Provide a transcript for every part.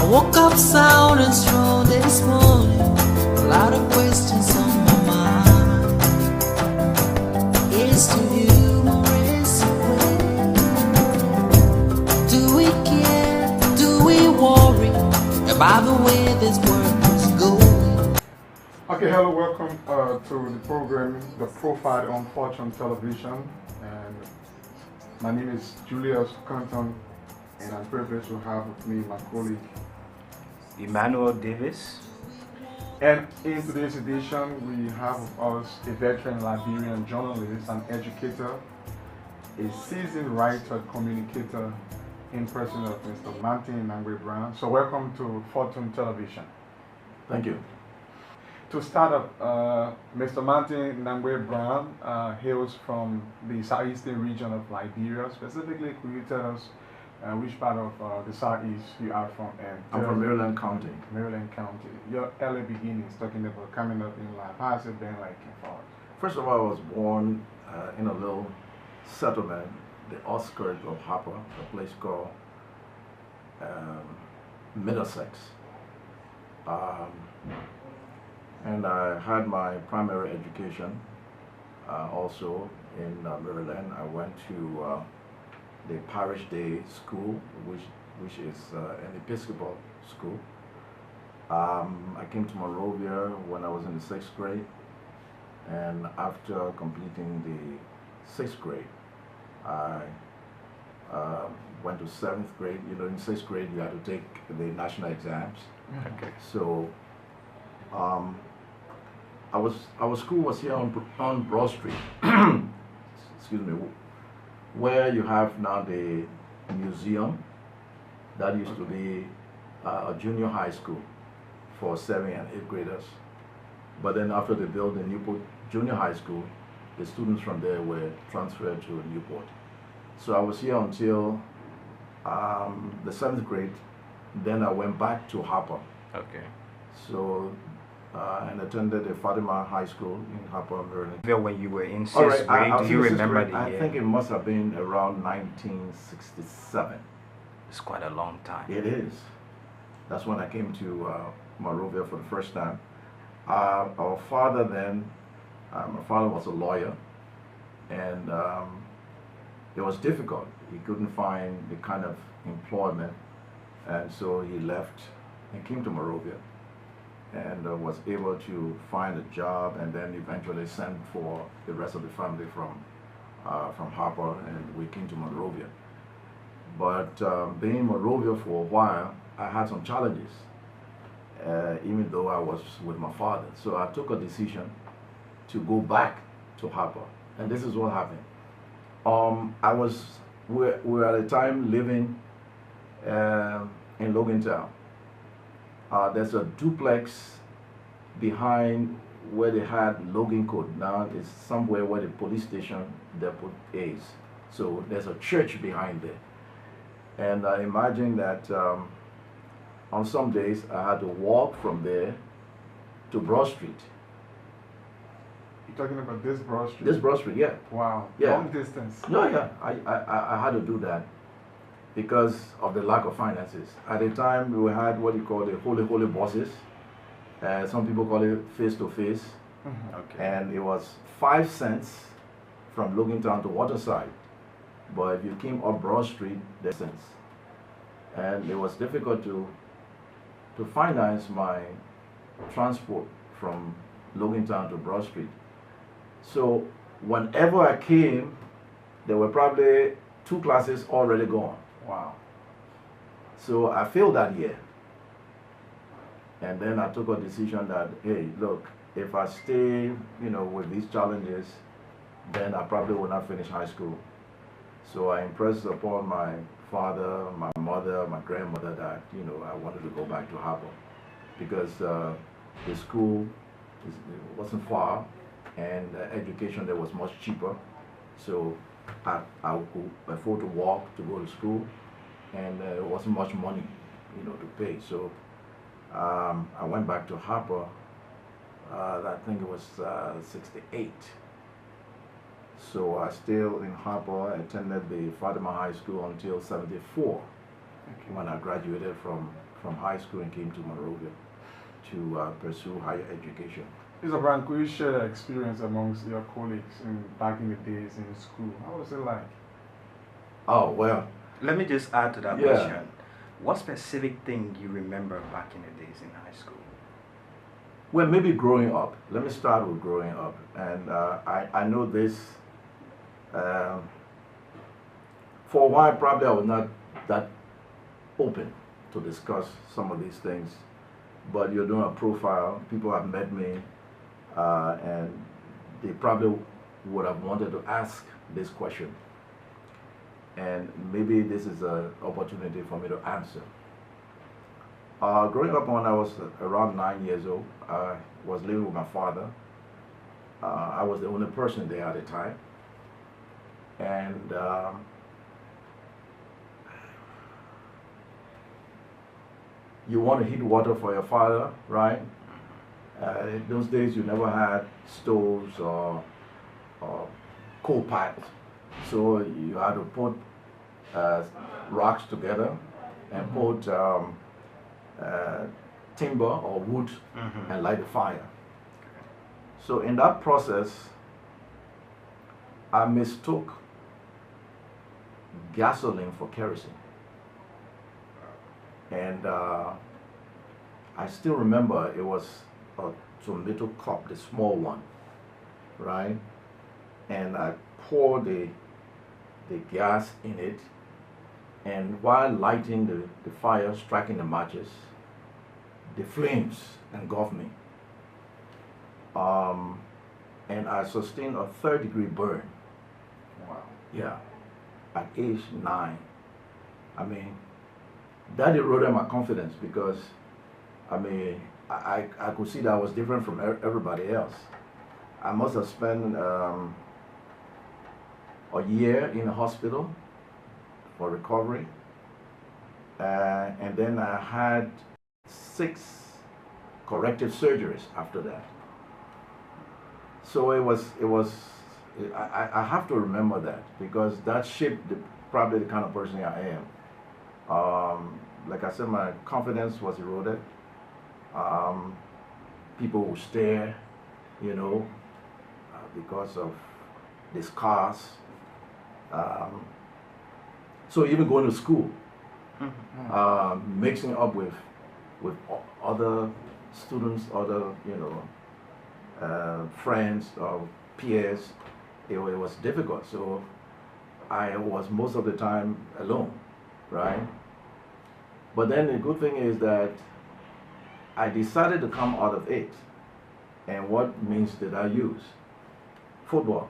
woke up sound and strong this morning. A lot of questions on my mind. Is to you or is it when? Do we care? Do we worry about the way this world is going? Okay, hello, welcome to the program, The Profile on Fortune Television. And my name is Julius Canton, and I'm privileged to have with me my colleague Emmanuel Davis. And in today's edition, we have with us a veteran Liberian journalist and educator, a seasoned writer, communicator in person of Mr. Martin Browne. So welcome to Fortune Television. Thank you. To start up, Mr. Martin Browne hails from the southeastern region of Liberia. Specifically, could you tell us which part of the southeast you are from? And I'm from Maryland County. Maryland County. Your early beginnings, talking about coming up in life. How has it been like for us? First of all, I was born in a little settlement, the outskirts of Harper, a place called Middlesex. And I had my primary education also in Maryland. I went to the Parish Day School, which is an Episcopal school. I came to Monrovia when I was in the 6th grade, and after completing the 6th grade, I went to 7th grade. You know, in 6th grade you had to take the national exams. Okay. So our school was here on Broad Street. Excuse me, where you have now the museum. That used to be a junior high school for 7th and 8th graders. But then after they built the Newport Junior High School, the students from there were transferred to Newport. So I was here until the 7th grade. Then I went back to Harper. Okay. So and attended the Fatima High School in Harper, Maryland. When you were in 6th All right, grade, do you in 6th remember grade. the I year? think it must have been around 1967. It's quite a long time. It is. That's when I came to Monrovia for the first time. Our father then, my father was a lawyer, and it was difficult. He couldn't find the kind of employment, and so he left and came to Monrovia, and was able to find a job, and then eventually sent for the rest of the family from Harper, and we came to Monrovia. But being in Monrovia for a while, I had some challenges, even though I was with my father. So I took a decision to go back to Harper, and this is what happened. We were at the time living in Logantown. There's a duplex behind where they had Logan Court. Now it's somewhere where the police station depot is. So there's a church behind there. And I imagine that on some days I had to walk from there to Broad Street. You're talking about this Broad Street? This Broad Street, yeah. Wow. Yeah. Long distance. No, yeah. I had to do that because of the lack of finances. At the time, we had what you call the holy buses. Some people call it face-to-face. Okay. And it was 5 cents from Logantown to Waterside. But if you came up Broad Street, there's cents. And it was difficult to finance my transport from Logantown to Broad Street. So whenever I came, there were probably 2 classes already gone. Wow. So I failed that year. And then I took a decision that, hey, look, if I stay, with these challenges, then I probably will not finish high school. So I impressed upon my father, my mother, my grandmother that, I wanted to go back to Harper because the school wasn't far and education there was much cheaper. So I could afford to walk to go to school, and there wasn't much money, to pay. So I went back to Harper. I think it was 68. So I still in Harper. I attended the Fatima High School until 74, when I graduated from from high school and came to Monrovia to pursue higher education. Mr. Browne, could you share the experience amongst your colleagues back in the days in school? How was it like? Oh, well, Let me just add to that Yeah. question. What specific thing you remember back in the days in high school? well, maybe growing up. Let me start with growing up. And I know this, for a while, probably I was not that open to discuss some of these things. But you're doing a profile, people have met me, and they probably would have wanted to ask this question. And maybe this is an opportunity for me to answer. Growing up when I was around 9 years old, I was living with my father. I was the only person there at the time. And you want to heat water for your father, right? In those days, you never had stoves or coal pipes. So you had to put rocks together and put timber or wood and light a fire. So in that process, I mistook gasoline for kerosene. And I still remember it was a tomato cup, the small one, right? And I poured the gas in it, and while lighting the fire, striking the matches, the flames engulfed me. And I sustained a 3rd-degree burn. Wow. Yeah, at age 9. I mean, that eroded my confidence because, I mean, I could see that I was different from everybody else. I must have spent a year in the hospital for recovery. And then I had 6 corrective surgeries after that. So I have to remember that because that shaped probably the kind of person I am. Like I said, my confidence was eroded. People would stare, you know, because of the scars. So even going to school, mixing up with other students, other, you know, friends or peers, it was difficult. So I was most of the time alone, right? But then the good thing is that I decided to come out of it. And what means did I use? Football.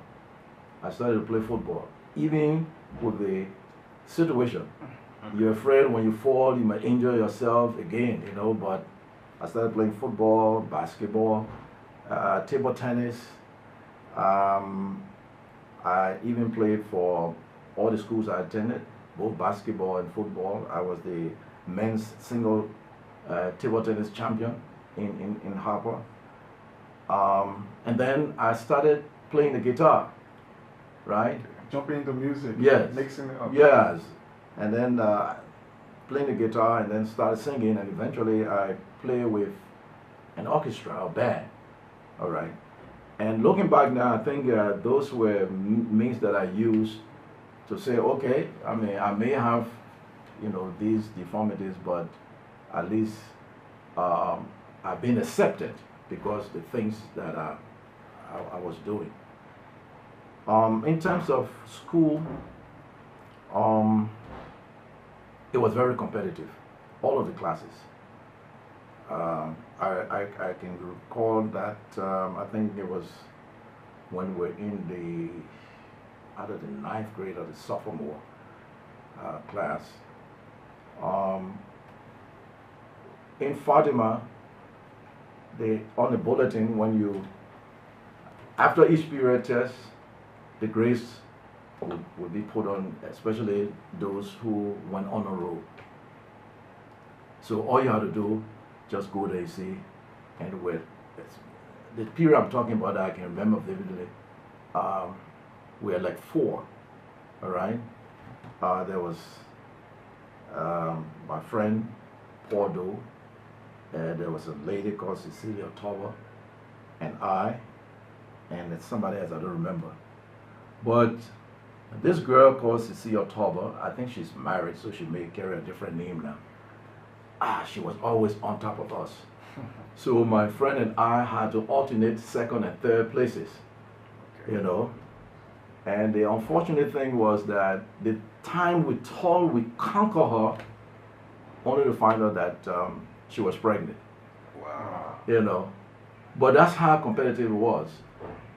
I started to play football. Even with the situation, you're afraid when you fall, you might injure yourself again, you know, but I started playing football, basketball, table tennis. I even played for all the schools I attended, both basketball and football. I was the men's single table tennis champion in Harper. And then I started playing the guitar, right? Jumping into music. Yes. Mixing it up. Yes. And then playing the guitar and then started singing, and eventually I play with an orchestra or band. All right. And looking back now, I think those were means that I used to say, okay, I mean, I may have, you know, these deformities, but at least I've been accepted because the things that I was doing. In terms of school, it was very competitive, all of the classes. I can recall that I think it was when we were in either the 9th grade or the sophomore class. In Fatima, on the bulletin, after each period test, the grades would be put on, especially those who went on a roll. So all you had to do, just go there, see, and with the period I'm talking about, I can remember vividly. We had like 4, all right? There was my friend Pordo, there was a lady called Cecilia Tover, and and somebody else I don't remember. But this girl called Cecilia Tover, I think she's married, so she may carry a different name now. She was always on top of us. So my friend and I had to alternate second and third places, you know. And the unfortunate thing was that the time we thought we conquer her, only to find out that she was pregnant. Wow. You know. But that's how competitive it was.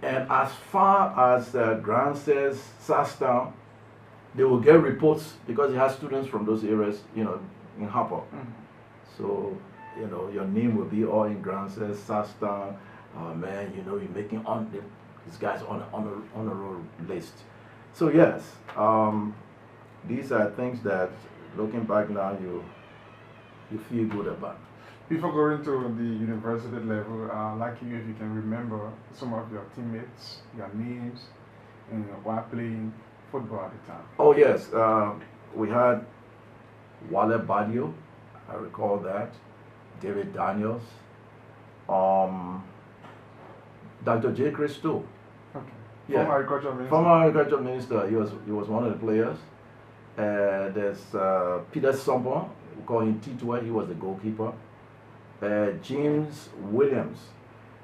And as far as Browne says, Sasstown, they will get reports because it has students from those areas, you know, in Harper. So, you know, your name will be all in Browne says, Sasstown. Oh man, you know, you're making this guy's on a roll list. So yes, these are things that, looking back now, you feel good about. Before going to the university level, I'd like you if you can remember some of your teammates, your names, and while playing football at the time. Oh yes, we had Wale Badio, I recall that, David Daniels, Dr. J. Christo. Okay. Yeah. Former agriculture minister. Former agriculture minister, he was one of the players. There's Peter Sombo, we call him Titwa, he was the goalkeeper. James Williams,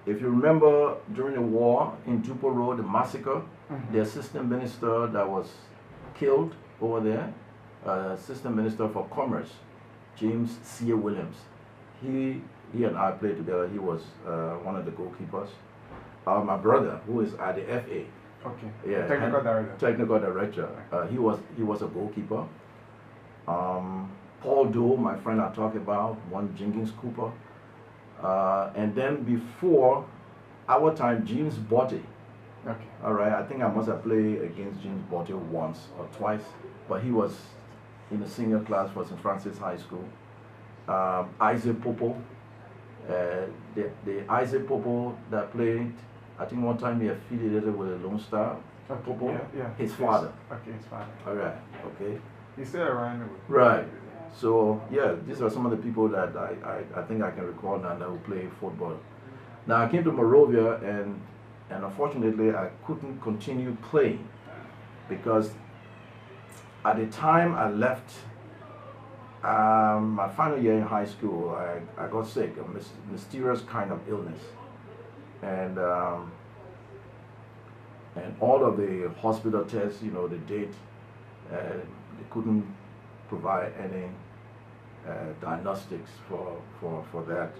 if you remember during the war in Dupo Road, the massacre, the assistant minister that was killed over there, assistant minister for commerce, James C. Williams, he and I played together. He was one of the goalkeepers. My brother, who is at the FA, okay, yeah, technical director. Technical director. He was a goalkeeper. Paul Doe, my friend I talked about, one Jenkins Cooper. And then before our time, James Botte. Okay. All right, I think I must have played against James Botte once or twice, but he was in the senior class for St. Francis High School. Isaac Popo, the Isaac Popo that played, I think one time he affiliated with the Lone Star. Okay. Popo, Yeah. his father. Okay, his father. All right, okay. He's still around. Right. So yeah, these are some of the people that I think I can recall now that who play football. Now I came to Monrovia and unfortunately I couldn't continue playing because at the time I left my final year in high school, I got sick, a mysterious kind of illness, and all of the hospital tests, you know, the date, they couldn't provide any diagnostics for that.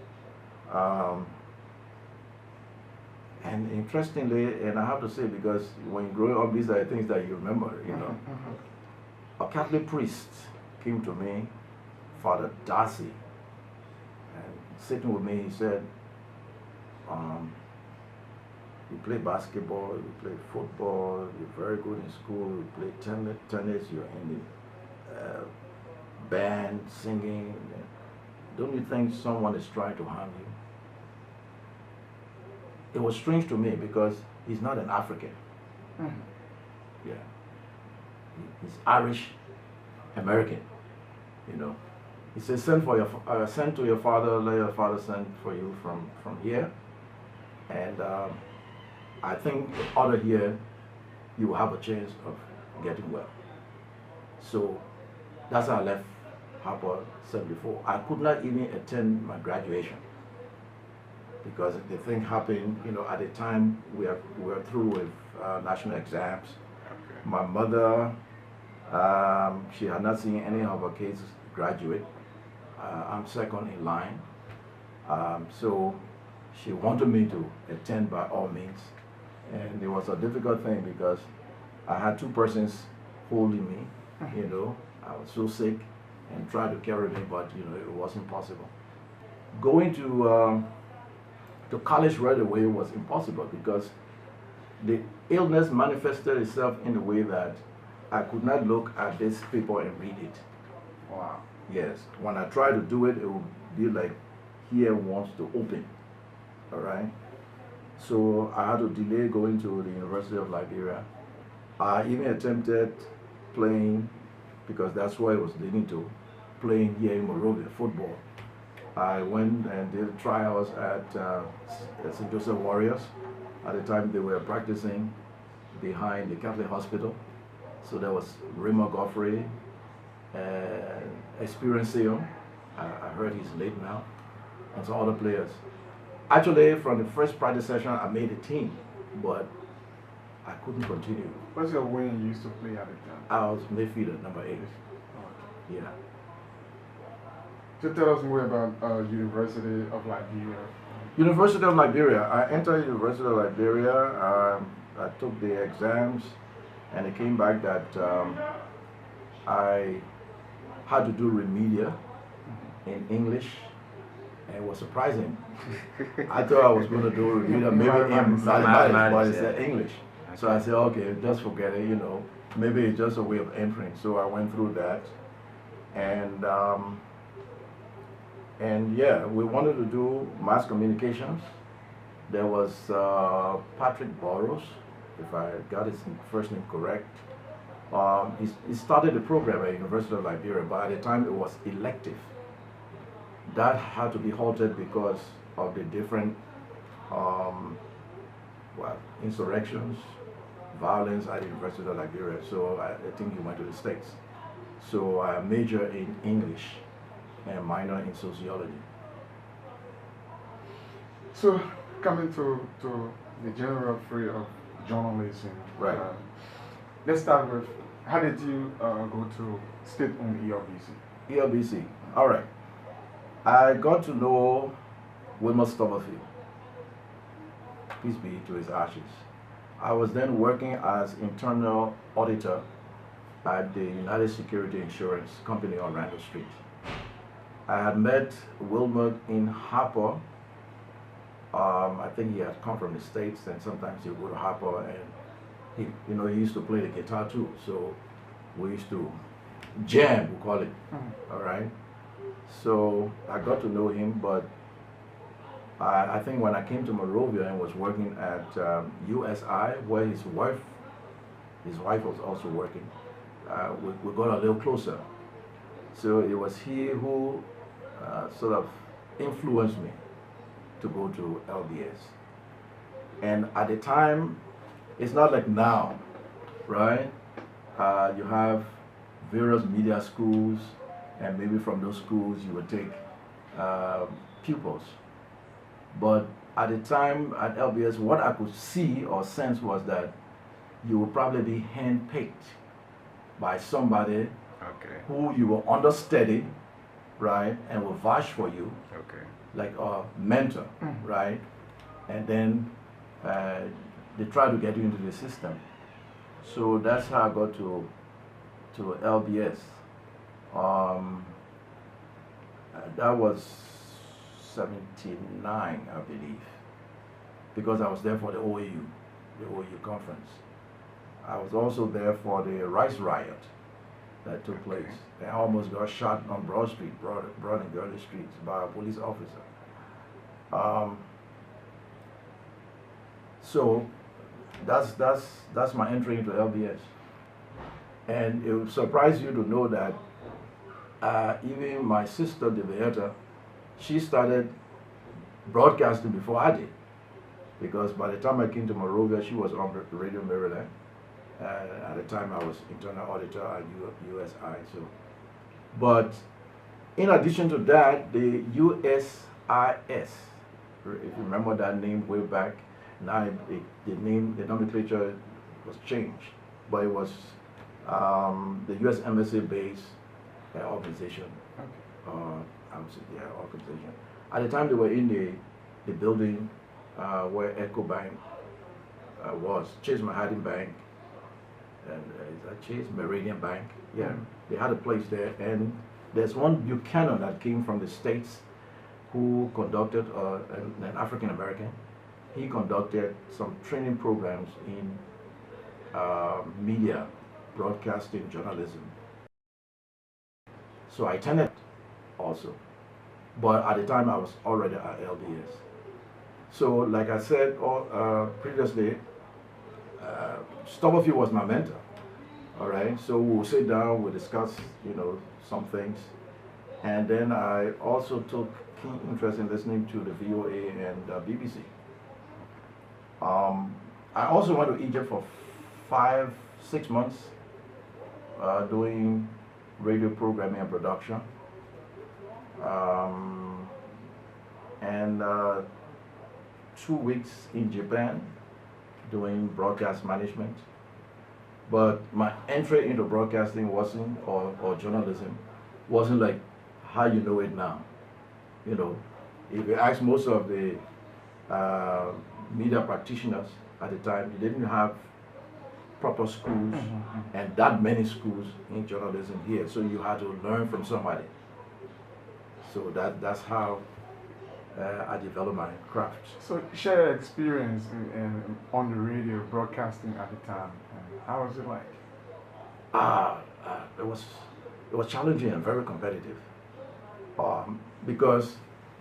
And interestingly, and I have to say, because when you grow up, these are things that you remember, you know. A Catholic priest came to me, Father Darcy, and sitting with me, he said, you play basketball, you play football, you're very good in school, you play tennis, you're in the band, singing. Don't you think someone is trying to harm you? It was strange to me because he's not an African. Yeah. He's Irish American, you know. He says, send to your father, let your father send for you from here. And I think out of here, you will have a chance of getting well. So that's how I left Harper 74. I could not even attend my graduation because the thing happened, you know, at the time we were through with national exams. Okay. My mother, she had not seen any of her kids graduate. I'm second in line. So she wanted me to attend by all means. And it was a difficult thing because I had two persons holding me, you know. I was so sick and tried to carry me, but you know, it wasn't possible. Going to college right away was impossible because the illness manifested itself in a way that I could not look at this paper and read it. Wow. Yes, when I try to do it, it will be like here wants to open. All right. So I had to delay going to the University of Liberia. I even attempted playing, because that's why it was leading to, playing here in Monrovia, football. I went and did trials at St. Joseph Warriors. At the time, they were practicing behind the Catholic Hospital. So there was Raymond Godfrey and Experiencio. I heard he's late now, and some other players. Actually, from the first practice session, I made a team, but I couldn't continue. What's your wing you used to play at the time? I was midfielder, number 8. Okay. Yeah. So tell us more about University of Liberia. University of Liberia. I entered University of Liberia. I took the exams, and it came back that I had to do remedial in English, and it was surprising. I thought I was going to do remedial maybe in mathematics, but it's English. So I said, okay, just forget it, you know. Maybe it's just a way of entering. So I went through that, and yeah, we wanted to do mass communications. There was Patrick Burrows, if I got his first name correct. He started the program at University of Liberia, but at the time it was elective. That had to be halted because of the different insurrections, violence at the University of Liberia. So I think he went to the States. So I majored in English and minor in sociology. So coming to the general field of journalism. Right. Let's start with, how did you go to state-owned ELBC? ELBC. All right. I got to know Wilmer Stubblefield. Peace be to his ashes. I was then working as internal auditor at the United Security Insurance Company on Randall Street. I had met Wilmer in Harper. I think he had come from the States, and sometimes he would go to Harper, and he used to play the guitar too. So we used to jam, we call it. All right. So I got to know him, but I think when I came to Monrovia and was working at USI, where his wife was also working, we got a little closer. So it was he who sort of influenced me to go to LBS. And at the time, it's not like now, right? You have various media schools, and maybe from those schools you would take pupils. But at the time at LBS, what I could see or sense was that you would probably be handpicked by somebody who you will understudy, right, and will vouch for you, like a mentor, right? And then they try to get you into the system. So that's how I got to LBS. That was 79, I believe, because I was there for the OAU conference. I was also there for the rice riot that took place. I almost got shot on Broad Street, Broad and Gurley Streets, by a police officer. So that's my entry into LBS. And it would surprise you to know that even my sister, Deviata, she started broadcasting before I did. Because by the time I came to Monrovia, she was on Radio Maryland. At the time, I was internal auditor at USI. So, but in addition to that, the USIS, if you remember that name way back, now the nomenclature was changed, but it was the US Embassy based organization. Organization. At the time, they were in the building where Echo Bank was, Chase Manhattan Bank, and is that Chase Meridian Bank? Yeah, they had a place there, and there's one Buchanan that came from the States who conducted, an African American. He conducted some training programs in media, broadcasting, journalism. So I attended also, but at the time I was already at LDS. So like I said previously, Stubblefield was my mentor. All right, so we'll sit down, we'll discuss, some things, and then I also took keen interest in listening to the VOA and BBC. I also went to Egypt for 5, 6 months doing radio programming and production. And 2 weeks in Japan doing broadcast management. But my entry into broadcasting wasn't, or journalism, wasn't like how you know it now. You know, if you ask most of the media practitioners at the time, you didn't have proper schools and that many schools in journalism here. So you had to learn from somebody. So that's how I developed my craft. So share your experience on the radio broadcasting at the time. And how was it like? It was challenging and very competitive. Because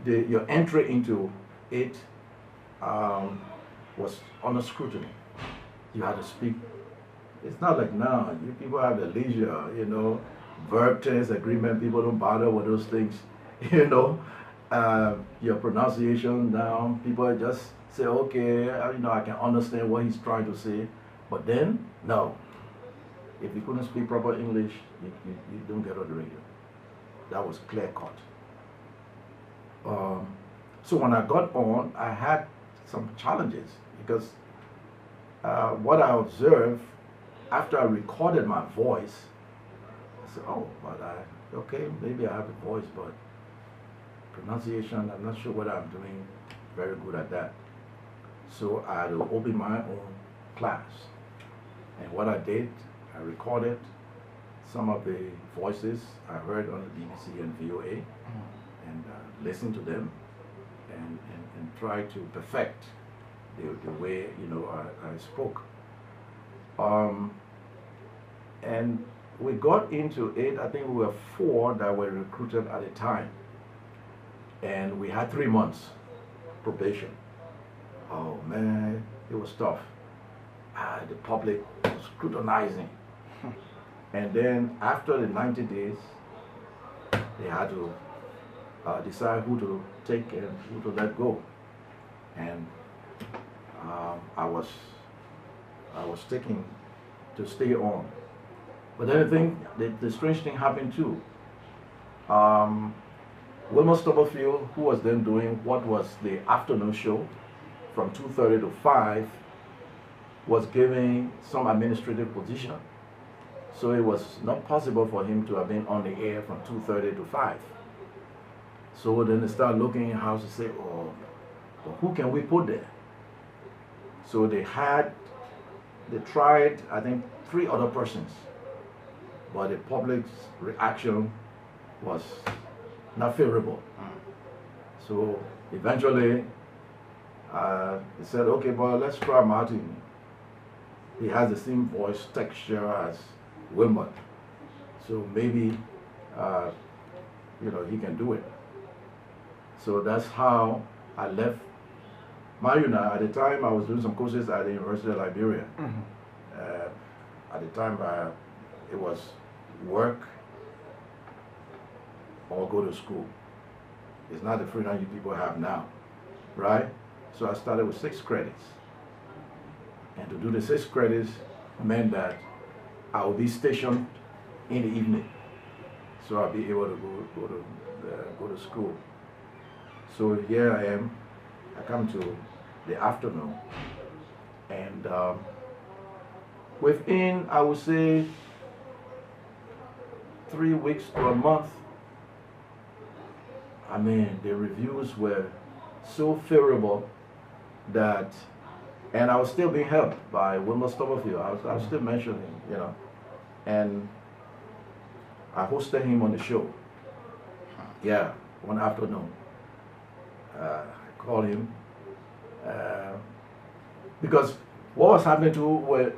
your entry into it was under scrutiny. You had to speak. It's not like now. You people have the leisure, you know, verb tense agreement. People don't bother with those things, you know. Your pronunciation now, people just say, okay, you know, I can understand what he's trying to say. But then, no. If you couldn't speak proper English, you don't get on the radio. That was clear cut. So when I got on, I had some challenges because what I observed after I recorded my voice, I said, oh, but okay, maybe I have a voice, but pronunciation, I'm not sure whether I'm doing very good at that. So I had to open my own class. And what I did, I recorded some of the voices I heard on the BBC and VOA and listened to them and try to perfect the way, you know, I spoke. And we got into it, I think we were 4 that were recruited at a time. And we had 3 months probation. Oh man, it was tough. The public was scrutinizing. And then after the 90 days, they had to decide who to take and who to let go. And I was taking to stay on. But then I think the strange thing happened too. Wilmer Stubblefield, who was then doing what was the afternoon show from 2:30 to 5, was giving some administrative position. So it was not possible for him to have been on the air from 2:30 to 5. So then they started looking at how to say, oh, well, who can we put there? So they tried, I think, 3 other persons. But the public's reaction was not favorable. So eventually, they said, okay, but let's try Martin. He has the same voice texture as Wilmot. So maybe, you know, he can do it. So that's how I left Mayuna. At the time, I was doing some courses at the University of Liberia. At the time, it was work or go to school. It's not the freedom you people have now, right? So I started with 6 credits. And to do the 6 credits meant that I would be stationed in the evening. So I'll be able to go to school. So here I am. I come to the afternoon. And within, I would say, 3 weeks to a month, I mean, the reviews were so favorable that, and I was still being helped by Wilmer Stubblefield. I was still mentioning, you know, and I hosted him on the show. Yeah, one afternoon. I called him because what was happening too, where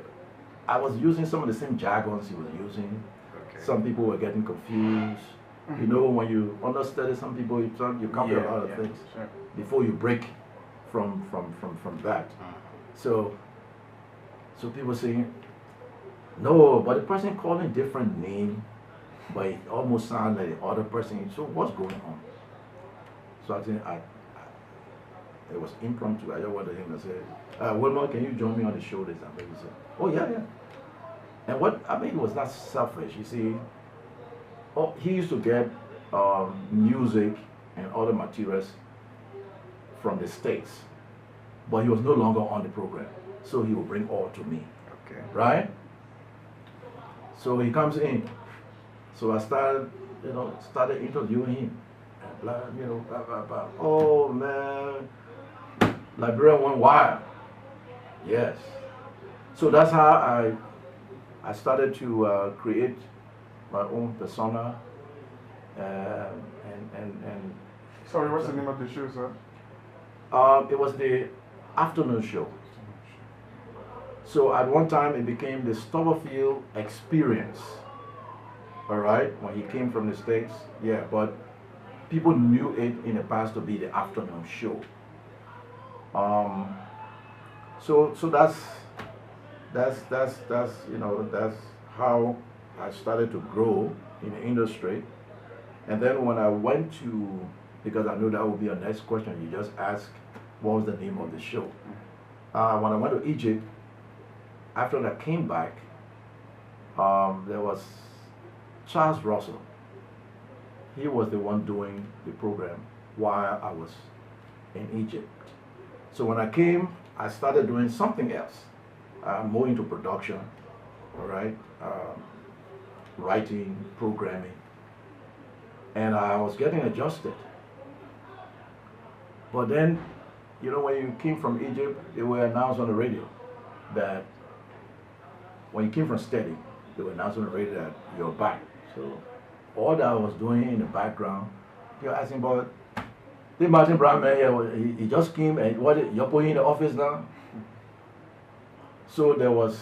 I was using some of the same jargons he was using. Okay. Some people were getting confused. You know, when you understudy some people, you copy a lot of things before you break from that. So people saying, no, but the person calling different name, but it almost sounds like the other person. So what's going on? So I think it was impromptu. I just wanted him to say, Wilmer, can you join me on the show this time? He said, oh yeah, yeah. And what, I mean, it was not selfish, you see. Oh, he used to get music and other materials from the States, but he was no longer on the program. So he would bring all to me, Okay. right? So he comes in. So I started, started interviewing him. And blah, blah, blah, blah. Oh man, Liberian went wild. Yes. So that's how I started to create my own persona. And Sorry, what's the name of the show, sir? it was the afternoon show. So at one time it became the Stubberfield Experience. All right, when he came from the States, yeah, but people knew it in the past to be the afternoon show. So that's that's how I started to grow in the industry. And then when I went to, because I knew that would be your next question, you just asked what was the name of the show. When I went to Egypt, after I came back, there was Charles Russell. He was the one doing the program while I was in Egypt. So when I came, I started doing something else, more into production, all right, writing, programming, and I was getting adjusted. But then, when you came from Egypt, they were announced on the radio that when you came from Steady, they were announced on the radio that you're back. So all that I was doing in the background, you're asking about the Martin Browne man here, he just came and what you're putting in the office now? So there was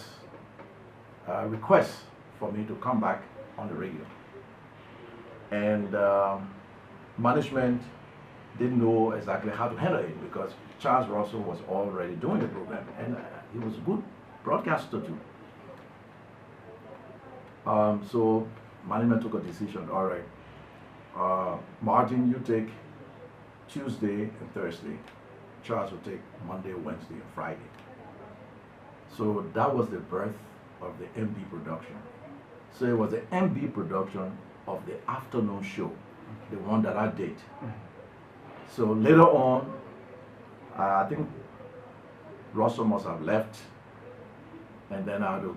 a request for me to come back on the radio. And management didn't know exactly how to handle it because Charles Russell was already doing the program and he was a good broadcaster too. So management took a decision, all right, Martin, you take Tuesday and Thursday. Charles will take Monday, Wednesday, and Friday. So that was the birth of the MB production. So it was the MB production of the afternoon show, the one that I did. So later on, I think Russell must have left, and then I had to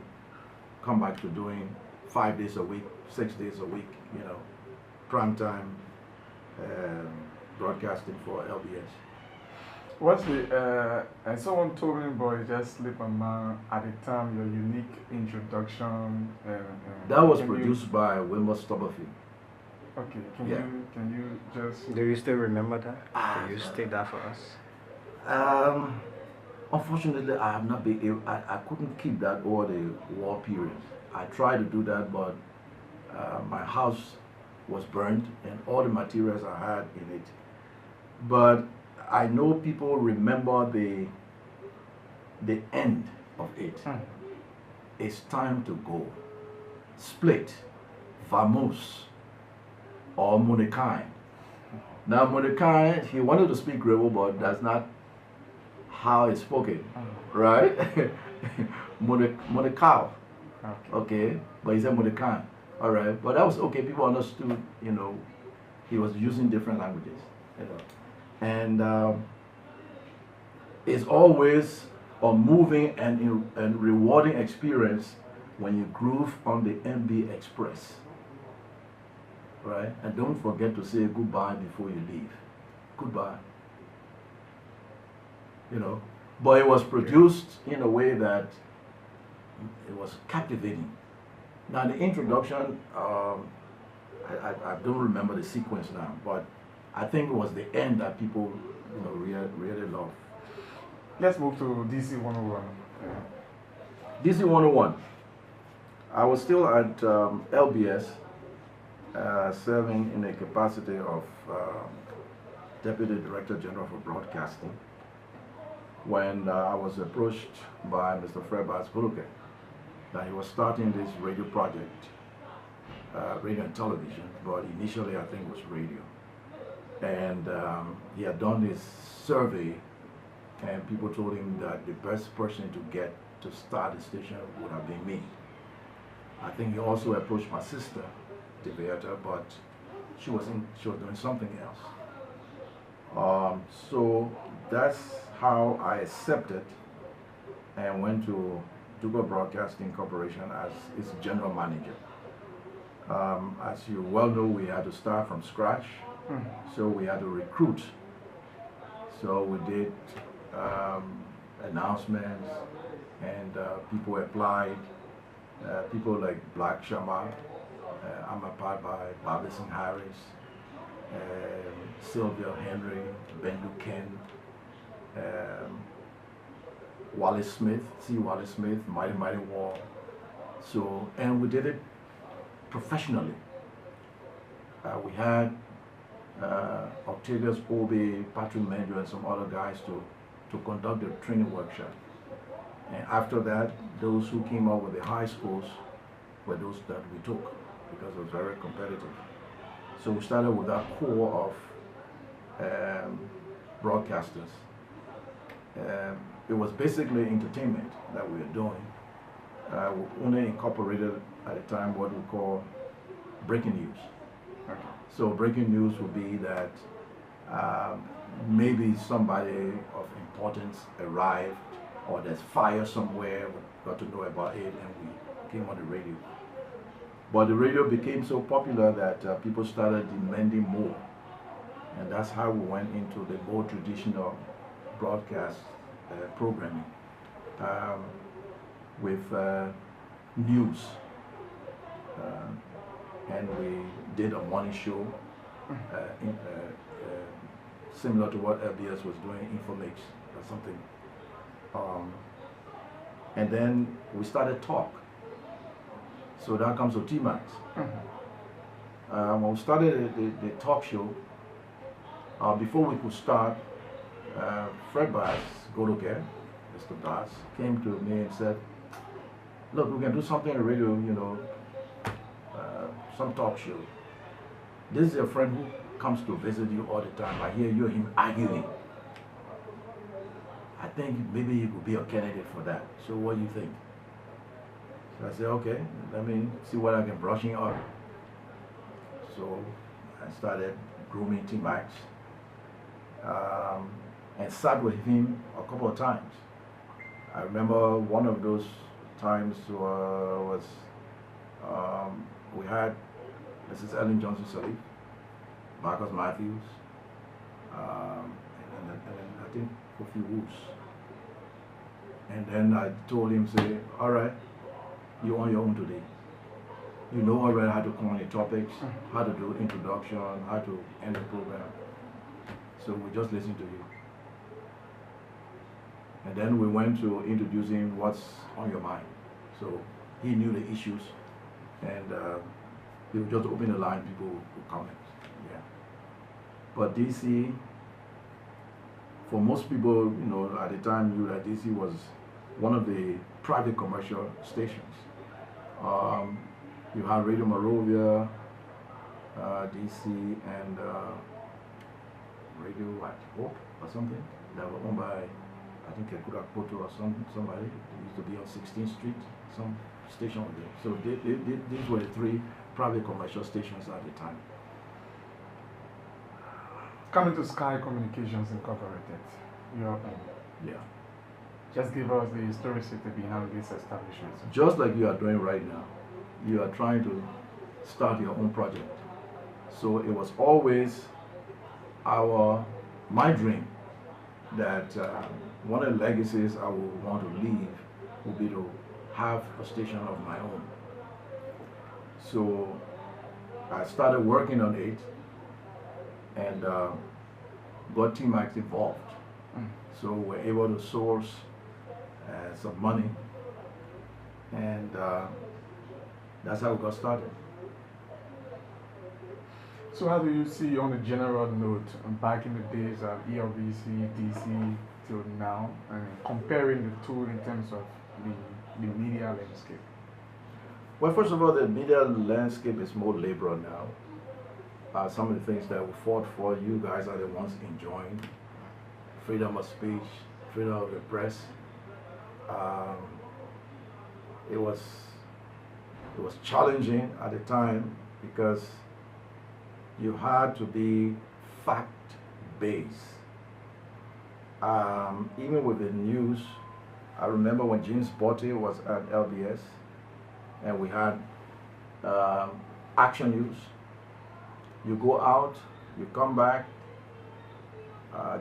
come back to doing 5 days a week, 6 days a week, prime time broadcasting for LBS. What's the, and someone told me, boy, just slip my mind at the time, your unique introduction. That was produced by Wilmer Stubberfield. Okay, can you just... Do you still remember that? Can you state that for us? Unfortunately, I have not been able, I couldn't keep that over the war period. I tried to do that, but my house was burned and all the materials I had in it. But I know people remember the end of it. It's time to go. Split, Vamoose, or Munekai. Now Munekai, he wanted to speak Creole, but that's not how it's spoken, right? Munekau, okay, but he said Munekai. All right, but that was okay. People understood, he was using different languages, and it's always a moving and rewarding experience when you groove on the MB Express, right? And don't forget to say goodbye before you leave. Goodbye. But it was produced in a way that it was captivating. Now the introduction, I don't remember the sequence now, but I think it was the end that people, really loved. Let's move to DC 101. DC 101. I was still at LBS, serving in the capacity of Deputy Director General for Broadcasting, when I was approached by Mr. Fred Buluke that he was starting this radio project, radio and television, but initially I think it was radio. And he had done this survey, and people told him that the best person to get to start the station would have been me. I think he also approached my sister, Deviata, but she was doing something else. So that's how I accepted and went to Dugo Broadcasting Corporation as its general manager. As you well know, we had to start from scratch, so we had to recruit. So we did announcements, and people applied. People like Black Shama, Amapad by Babison Harris, Sylvia Henry, Ben Luken, Wallace Smith, Wallace Smith, Mighty Mighty Wall. So, and we did it professionally. We had Octavius Obe, Patrick Menjo, and some other guys to conduct the training workshop. And after that, those who came out with the high schools were those that we took, because it was very competitive. So we started with that core of broadcasters. It was basically entertainment that we were doing. We only incorporated at the time what we call breaking news. Okay. So breaking news would be that maybe somebody of importance arrived, or there's fire somewhere, we got to know about it, and we came on the radio. But the radio became so popular that people started demanding more. And that's how we went into the more traditional broadcast programming with news. And we did a morning show similar to what LBS was doing, Informax or something. And then we started talk. So that comes to T-Max. When we started the talk show, before we could start, Fred Bass, Goloke, Mr. Bass, came to me and said, look, we can do something on the radio, you know, some talk show. This is a friend who comes to visit you all the time. I hear you and him arguing. I think maybe you could be a candidate for that. So what do you think? So I said, okay, let me see what I can brush him up. So I started grooming T-Max and sat with him a couple of times. I remember one of those times was we had Mrs. Ellen Johnson Salif, Marcus Matthews, and I think Kofi Woods. And then I told him, say, all right, you're on your own today. You know already how to come on the topics, how to do introduction, how to end the program. So we just listen to you. And then we went to introducing what's on your mind. So he knew the issues, and he would just open the line, people would comment. Yeah. But DC, for most people, you know, at the time, knew that DC was one of the private commercial stations. You had Radio Monrovia, DC, and Radio Hope or something that were owned by, I think, Kekuda Poto or somebody. It used to be on 16th Street, some station over there. So these were the three private commercial stations at the time. Coming to Sky Communications Incorporated, you're Yeah. just give us the historicity behind this establishment. Just like you are doing right now, you are trying to start your own project. So it was always my dream that one of the legacies I would want to leave would be to have a station of my own. So I started working on it and got T-Max involved. So we're able to source some money, and that's how we got started. So how do you see, on a general note, back in the days of ELBC, DC till now, and comparing the two in terms of the media landscape? Well, first of all, the media landscape is more liberal now. some of the things that we fought for. You guys are the ones enjoying freedom of speech, freedom of the press. Um, it was challenging at the time because you had to be fact-based. Even with the news, I remember when James Botte was at LBS and we had action news. You go out, you come back.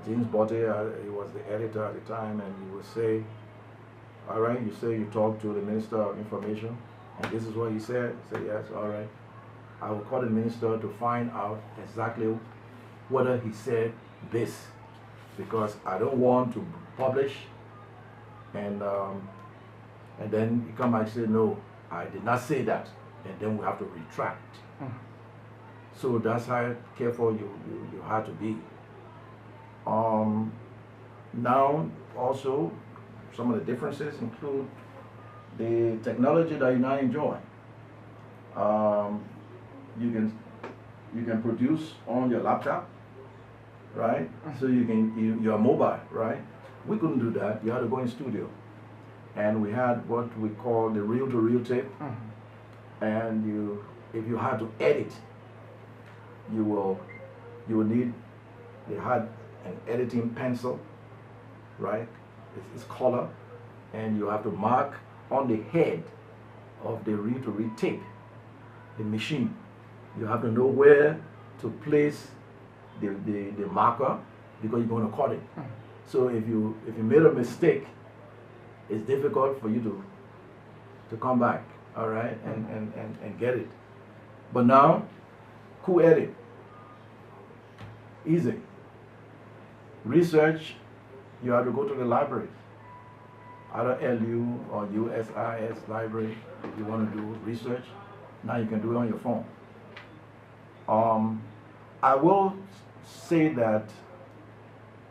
James Botte, he was the editor at the time, and he would say, all right, you say you talk to the Minister of Information, and this is what he said. Say yes, all right. I will call the minister to find out exactly whether he said this, because I don't want to publish and then he come back and say, no, I did not say that, and then we have to retract. So that's how careful you had to be. Now also some of the differences include the technology that you now enjoy. You can produce on your laptop, right? So you're mobile, right? We couldn't do that. You had to go in studio, and we had what we call the reel-to-reel tape. And if you had to edit, you will need. They had an editing pencil, right? It's color, and you have to mark on the head of the reel-to-reel tape, the machine. You have to know where to place the marker, because you're going to cut it. So if you made a mistake, it's difficult for you to come back, all right, and get it. But now, cool edit, easy. Research, you have to go to the library, either LU or USIS library. If you want to do research, now you can do it on your phone. I will say that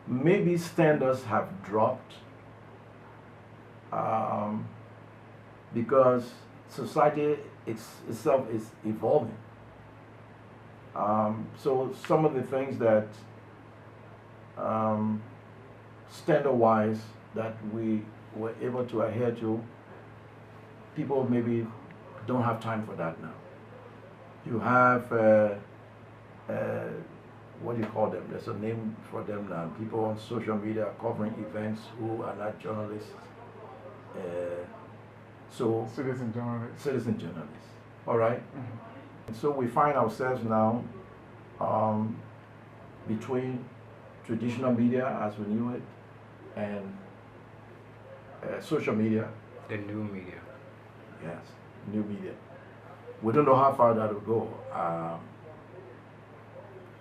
maybe standards have dropped because society itself is evolving. So some of the things that standard-wise that we were able to adhere to, people maybe don't have time for that now. You have what do you call them? There's a name for them now. People on social media covering events who are not journalists. So Citizen journalists. Citizen journalists. All right. And so we find ourselves now between traditional media as we knew it and social media. The new media. Yes, new media. We don't know how far that will go.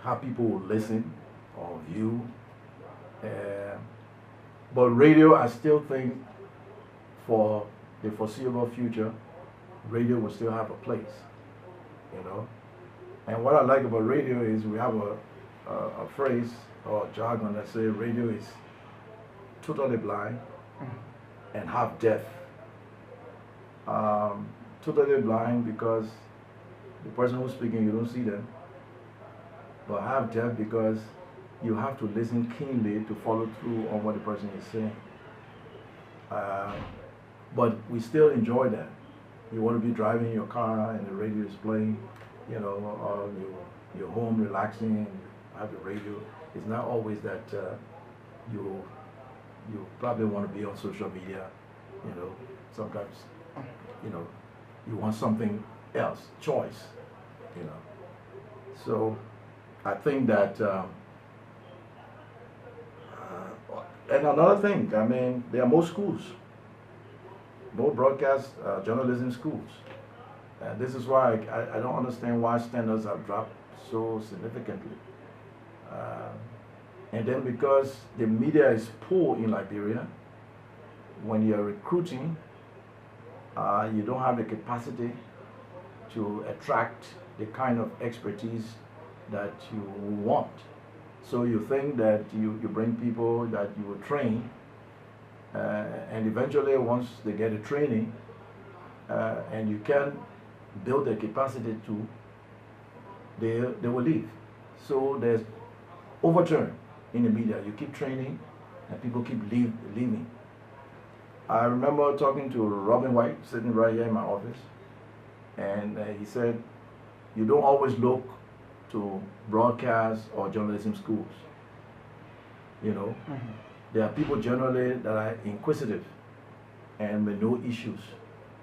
How people will listen or view. But radio, I still think for the foreseeable future, radio will still have a place, you know. And what I like about radio is we have a phrase or jargon that says radio is totally blind and half deaf. Totally blind because the person who's speaking, you don't see them. But half deaf because you have to listen keenly to follow through on what the person is saying. But we still enjoy that. You want to be driving your car and the radio is playing, you know, or you're home relaxing and you have the radio. It's not always that you probably want to be on social media, you know. Sometimes, you know, you want something else, choice, you know. So I think that, and another thing, I mean, there are more schools, more broadcast journalism schools. And this is why I don't understand why standards have dropped so significantly. And then because the media is poor in Liberia, when you're recruiting, you don't have the capacity to attract the kind of expertise that you want. So you think that you bring people that you will train, and eventually once they get the training, and you can build the capacity to, they will leave. So there's overturn in the media. You keep training, and people keep leaving. I remember talking to Robin White, sitting right here in my office, and he said, you don't always look to broadcast or journalism schools. You know, there are people generally that are inquisitive and with no issues.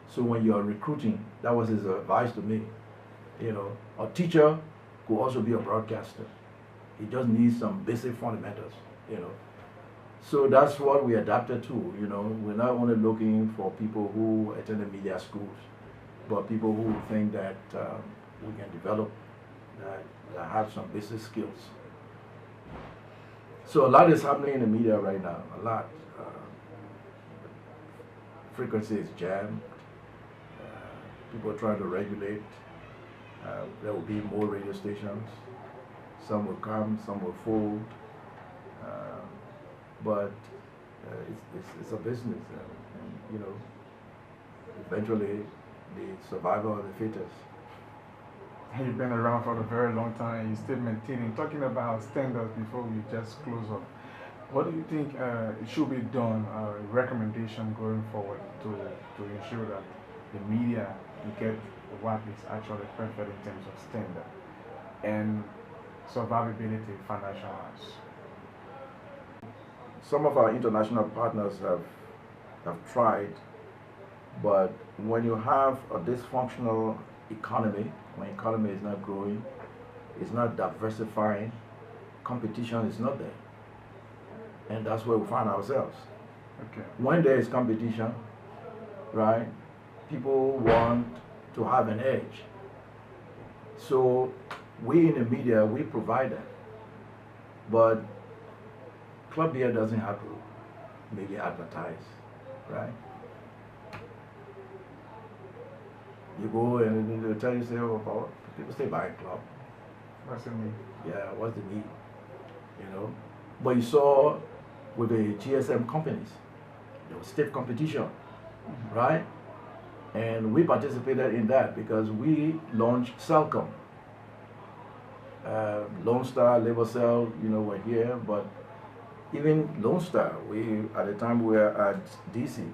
So when you are recruiting, that was his advice to me. You know, a teacher could also be a broadcaster. He just needs some basic fundamentals, you know. So that's what we adapted to, you know. We're not only looking for people who attended media schools, but people who think that we can develop, that have some basic skills. So a lot is happening in the media right now, a lot. Frequency is jammed. People are trying to regulate. There will be more radio stations. Some will come, some will fold. But it's a business, and you know, eventually the survival of the fittest. You've been around for a very long time. You're still maintaining. Talking about standards before we just close up. What do you think it should be done? Recommendation going forward to ensure that the media get what is actually perfect in terms of standard and survivability financial-wise. Some of our international partners have tried, but when you have a dysfunctional economy, when economy is not growing, it's not diversifying, competition is not there. And that's where we find ourselves. Okay. When there is competition, right, people want to have an edge. So we in the media, we provide that. But Club Beer doesn't have to maybe advertise, right? You go and they'll tell you, say, oh, people stay by a club. What's the need? Yeah, what's the need? You know? But you saw with the GSM companies, there was stiff competition, right? And we participated in that because we launched Celcom. Lone Star, Labor Cell, you know, were here, but even Lone Star, at the time we were at DC,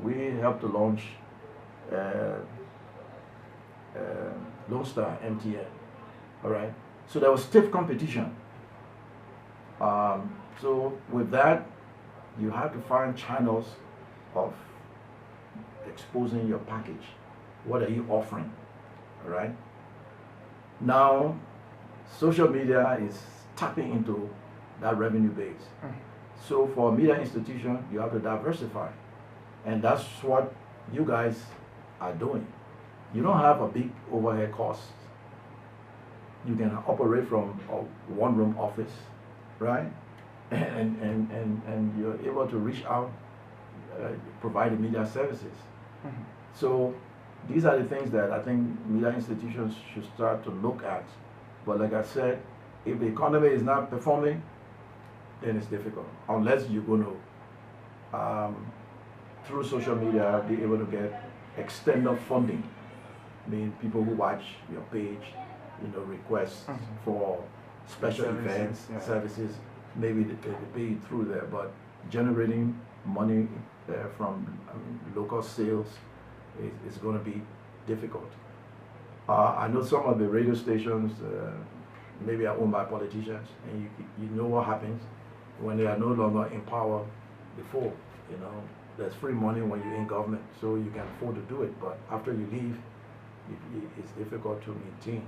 we helped to launch Lone Star MTN, all right? So there was stiff competition. So with that, you have to find channels of exposing your package. What are you offering, all right? Now, social media is tapping into that revenue base. So for a media institution, you have to diversify. And that's what you guys are doing. You don't have a big overhead cost. You can operate from a one-room office, right? And you're able to reach out, provide media services. So these are the things that I think media institutions should start to look at. But like I said, if the economy is not performing, then it's difficult. Unless you're going to, through social media, be able to get external funding. I mean, people who watch your page, you know, requests for special events, services, maybe they pay it through there, but generating money from local sales is going to be difficult. I know some of the radio stations maybe are owned by politicians, and you know what happens when they are no longer in power before. You know, there's free money when you're in government, so you can afford to do it, but after you leave, it's difficult to maintain.